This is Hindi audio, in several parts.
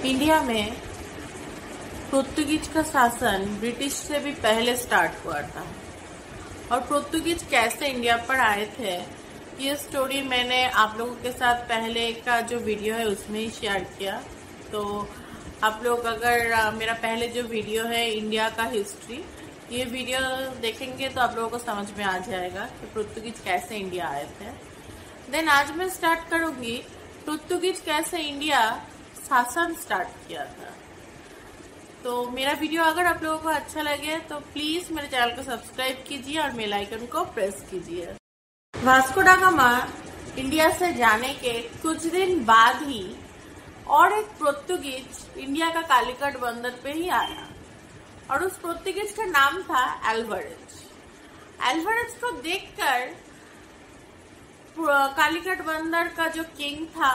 इंडिया में पुर्तगीज का शासन ब्रिटिश से भी पहले स्टार्ट हुआ था और पुर्तगीज कैसे इंडिया पर आए थे ये स्टोरी मैंने आप लोगों के साथ पहले का जो वीडियो है उसमें ही शेयर किया। तो आप लोग अगर मेरा पहले जो वीडियो है इंडिया का हिस्ट्री ये वीडियो देखेंगे तो आप लोगों को समझ में आ जाएगा कि पुर्तगीज कैसे इंडिया आए थे। देन आज मैं स्टार्ट करूंगी पुर्तगीज कैसे इंडिया शासन स्टार्ट किया था। तो मेरा वीडियो अगर आप लोगों को अच्छा लगे तो प्लीज मेरे चैनल को सब्सक्राइब कीजिए और बेल आइकन को प्रेस कीजिए। वास्को दा गामा इंडिया से जाने के कुछ दिन बाद ही और एक पुर्तगीज इंडिया का कालीकट बंदर पे ही आया और उस पुर्तगीज का नाम था अल्वारेज। अल्वारेज को देखकर कालीकट बंदर का जो किंग था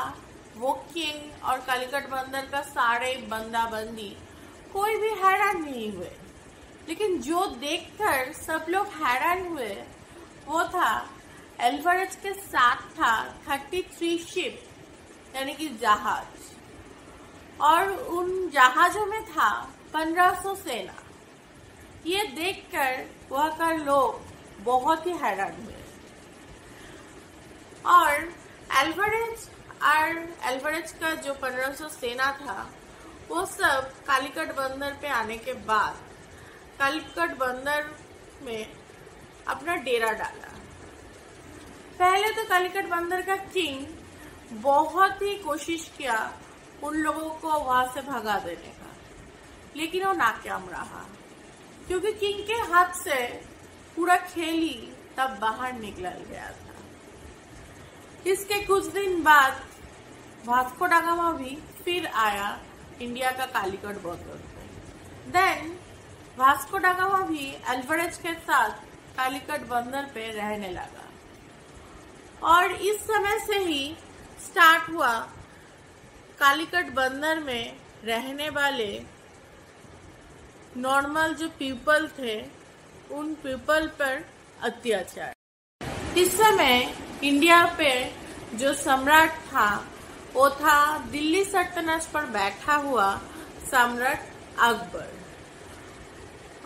वो किंग और कालीकट बंदर का सारे बंदा बंदी कोई भी हैरान नहीं हुए, लेकिन जो देखकर सब लोग हैरान हुए वो था अल्वारेज के साथ था 33 शिप यानी कि जहाज और उन जहाजों में था 1500 सेना। ये देखकर वहाँ का लोग बहुत ही हैरान हुए और अल्वारेज का जो 1500 सेना था वो सब कालीकट बंदर पे आने के बाद कालीकट बंदर में अपना डेरा डाला। पहले तो कालीकट बंदर का किंग बहुत ही कोशिश किया उन लोगों को वहां से भगा देने का, लेकिन वो नाकाम रहा क्योंकि किंग के हाथ से पूरा खेल ही तब बाहर निकल गया था। इसके कुछ दिन बाद वास्को दा गामा भी फिर आया इंडिया का कालीकट बंदर पे। देन वास्को दा गामा भी अल्वारेज के साथ कालीकट बंदर पे रहने लगा और इस समय से ही स्टार्ट हुआ कालीकट बंदर में रहने वाले नॉर्मल जो पीपल थे उन पीपल पर अत्याचार। इस समय इंडिया पे जो सम्राट था वो था दिल्ली सल्तनत पर बैठा हुआ सम्राट अकबर।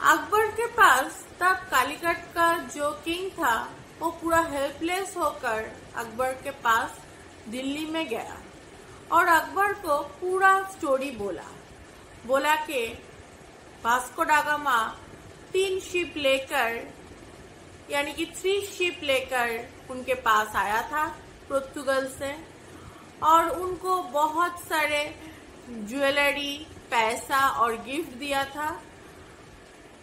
अकबर के पास तब कालीकट का जो किंग था वो पूरा हेल्पलेस होकर अकबर के पास दिल्ली में गया और अकबर को पूरा स्टोरी बोला कि वास्को दा गामा 3 शिप लेकर यानी कि 3 शिप लेकर उनके पास आया था पुर्तगाल से और उनको बहुत सारे ज्वेलरी पैसा और गिफ्ट दिया था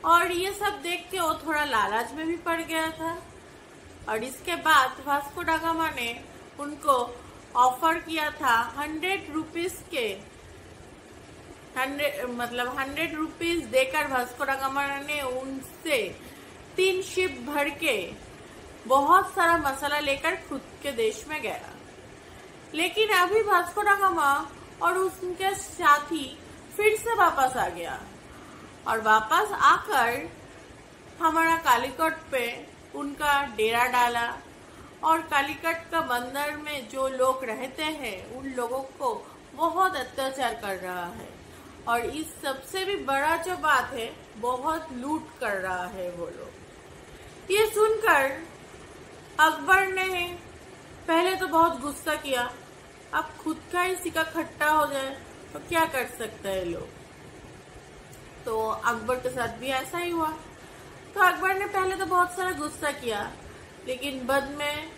और ये सब देख के वो थोड़ा लालच में भी पड़ गया था। और इसके बाद वास्को दा गामा ने उनको ऑफर किया था 100 रुपीज के 100 रुपीज देकर वास्को दा गामा ने उनसे 3 शिप भर के बहुत सारा मसाला लेकर खुद के देश में गया। लेकिन अभी वास्को दा गामा और उनके साथी फिर से वापस आ गया और वापस आकर हमारा कालीकट पे उनका डेरा डाला और कालीकट का बंदर में जो लोग रहते हैं उन लोगों को बहुत अत्याचार कर रहा है और इस सबसे भी बड़ा जो बात है बहुत लूट कर रहा है वो लोग। ये सुनकर अकबर ने पहले तो बहुत गुस्सा किया, अब खुद का ही सिक्का खट्टा हो जाए तो क्या कर सकते हैं लोग। तो अकबर के साथ भी ऐसा ही हुआ। तो अकबर ने पहले तो बहुत सारा गुस्सा किया, लेकिन बाद में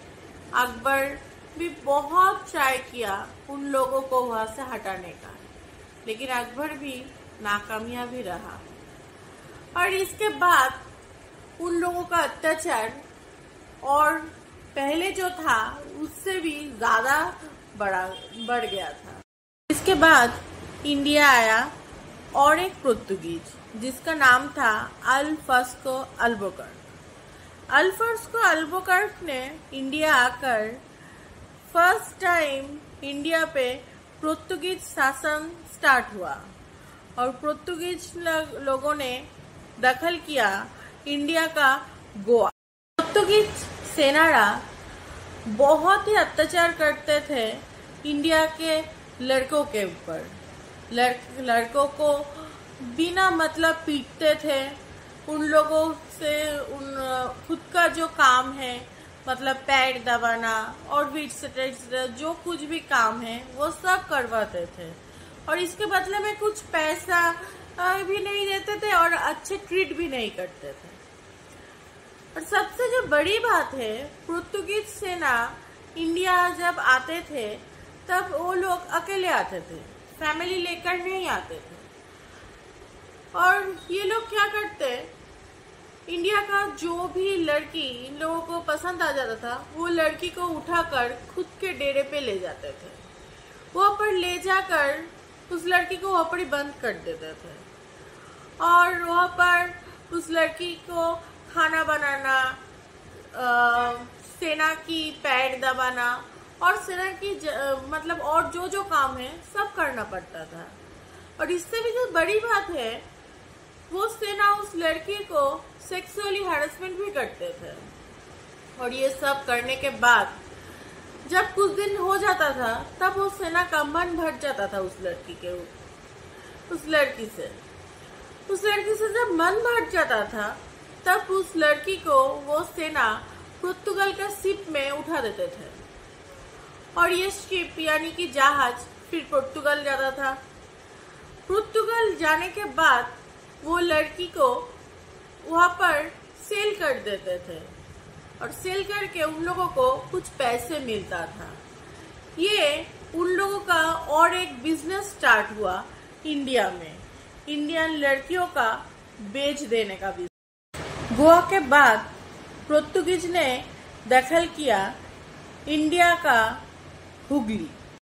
अकबर भी बहुत ट्राई किया उन लोगों को वहां से हटाने का, लेकिन अकबर भी नाकामयाब ही रहा। और इसके बाद उन लोगों का अत्याचार और पहले जो था उससे भी ज्यादा बढ़ गया था। इसके बाद इंडिया आया और एक पुर्तगीज जिसका नाम था अल्फांसो अल्बुकर्क। अल्फांसो अल्बुकर्क ने इंडिया आकर फर्स्ट टाइम इंडिया पे पुर्तगीज शासन स्टार्ट हुआ और पुर्तगीज लोगों ने दखल किया इंडिया का गोवा। पुर्तगीज सेनारा बहुत ही अत्याचार करते थे इंडिया के लड़कों के ऊपर लड़कों को बिना मतलब पीटते थे। उन लोगों से खुद का जो काम है मतलब पैर दबाना और भी जो कुछ भी काम है वो सब करवाते थे और इसके बदले में कुछ पैसा भी नहीं देते थे और अच्छे ट्रीट भी नहीं करते थे। और सबसे जो बड़ी बात है, पुर्तगाली सेना इंडिया जब आते थे तब वो लोग अकेले आते थे, फैमिली लेकर नहीं आते थे। और ये लोग क्या करते, इंडिया का जो भी लड़की इन लोगों को पसंद आ जाता था वो लड़की को उठाकर खुद के डेरे पे ले जाते थे। वहाँ पर ले जाकर उस लड़की को वहाँ पर ही बंद कर देते थे और वहाँ पर उस लड़की को खाना बनाना, सेना की पैर दबाना और सेना की मतलब और जो जो काम है सब करना पड़ता था। और इससे भी जो बड़ी बात है, वो सेना उस लड़की को सेक्सुअली हैरेसमेंट भी करते थे। और ये सब करने के बाद जब कुछ दिन हो जाता था तब वो सेना का मन भर जाता था उस लड़की से जब मन भर जाता था तब उस लड़की को वो सेना पुर्तगाल का शिप में उठा देते थे और ये शिप यानी कि जहाज फिर पुर्तगाल जाता था। पुर्तगाल जाने के बाद वो लड़की को वहाँ पर सेल कर देते थे और सेल करके उन लोगों को कुछ पैसे मिलता था। ये उन लोगों का और एक बिजनेस स्टार्ट हुआ इंडिया में, इंडियन लड़कियों का बेच देने का बिजनेस। गोवा के बाद पुर्तगाली ने दखल किया इंडिया का हुगली।